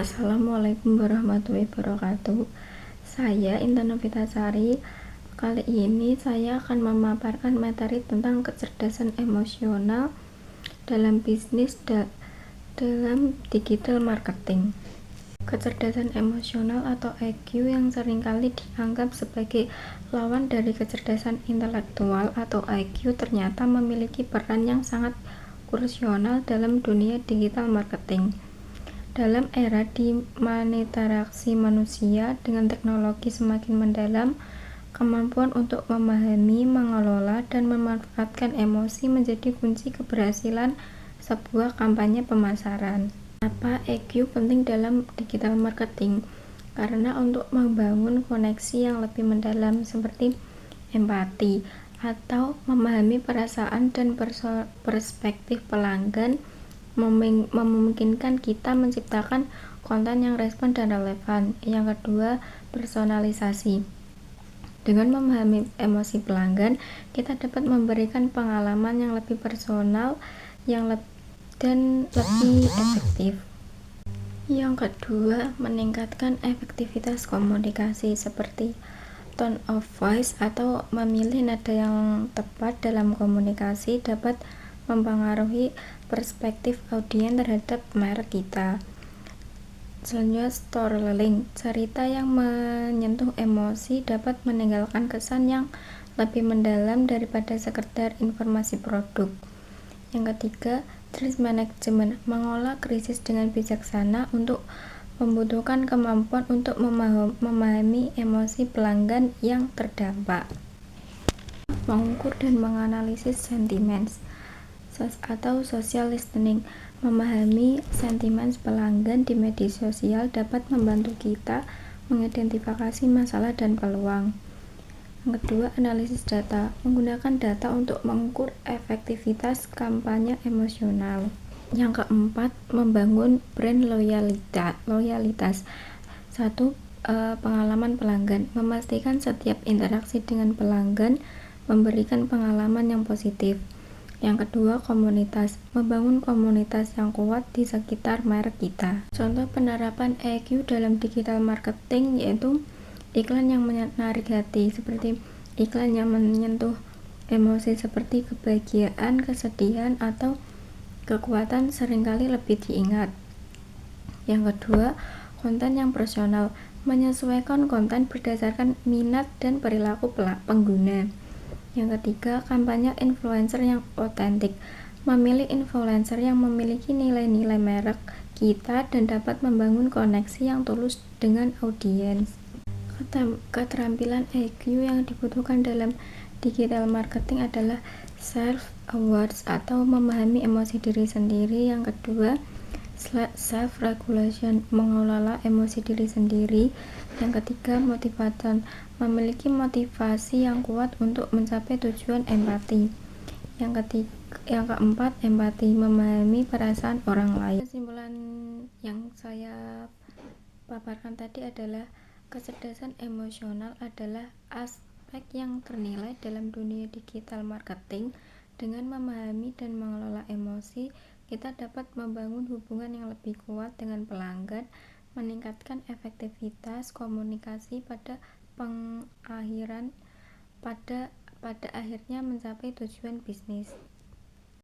Assalamualaikum warahmatullahi wabarakatuh. Saya Intan Novitasari. Kali ini saya akan memaparkan materi tentang kecerdasan emosional dalam bisnis dalam digital marketing. Kecerdasan emosional atau EQ yang seringkali dianggap sebagai lawan dari kecerdasan intelektual atau IQ ternyata memiliki peran yang sangat krusial dalam dunia digital marketing. Dalam era di mana interaksi manusia dengan teknologi semakin mendalam, kemampuan untuk memahami, mengelola, dan memanfaatkan emosi menjadi kunci keberhasilan sebuah kampanye pemasaran. Kenapa EQ penting dalam digital marketing? Karena untuk membangun koneksi yang lebih mendalam seperti empati atau memahami perasaan dan perspektif pelanggan memungkinkan kita menciptakan konten yang respon dan relevan. Yang kedua, personalisasi. Dengan memahami emosi pelanggan, kita dapat memberikan pengalaman yang lebih personal dan lebih efektif. Yang kedua, meningkatkan efektivitas komunikasi seperti tone of voice atau memilih nada yang tepat dalam komunikasi dapat mempengaruhi perspektif audiens terhadap merek kita. Selanjutnya, storytelling. Cerita yang menyentuh emosi dapat meninggalkan kesan yang lebih mendalam daripada sekedar informasi produk. Yang ketiga, krisis manajemen. Mengolah krisis dengan bijaksana untuk membutuhkan kemampuan untuk memahami emosi pelanggan yang terdampak. Mengukur dan menganalisis sentimen atau social listening. Memahami sentimen pelanggan di media sosial dapat membantu kita mengidentifikasi masalah dan peluang. Yang kedua, analisis data. Menggunakan data untuk mengukur efektivitas kampanye emosional. Yang keempat, membangun brand loyalitas. Satu, pengalaman pelanggan. Memastikan setiap interaksi dengan pelanggan memberikan pengalaman yang positif. Yang kedua, komunitas. Membangun komunitas yang kuat di sekitar merek kita. Contoh penerapan EQ dalam digital marketing yaitu iklan yang menarik hati, seperti iklan yang menyentuh emosi seperti kebahagiaan, kesedihan, atau kekuatan seringkali lebih diingat. Yang kedua, konten yang personal. Menyesuaikan konten berdasarkan minat dan perilaku pengguna. Yang ketiga, kampanye influencer yang otentik. Memilih influencer yang memiliki nilai-nilai merek kita dan dapat membangun koneksi yang tulus dengan audiens. Keterampilan EQ yang dibutuhkan dalam digital marketing adalah self-awareness atau memahami emosi diri sendiri. Yang kedua, self-regulation, mengelola emosi diri sendiri. Yang ketiga, motivation, memiliki motivasi yang kuat untuk mencapai tujuan empati. Yang keempat, empati, memahami perasaan orang lain. Kesimpulan yang saya paparkan tadi adalah kecerdasan emosional adalah aspek yang ternilai dalam dunia digital marketing. Dengan memahami dan mengelola emosi, kita dapat membangun hubungan yang lebih kuat dengan pelanggan, meningkatkan efektivitas komunikasi pada akhirnya mencapai tujuan bisnis.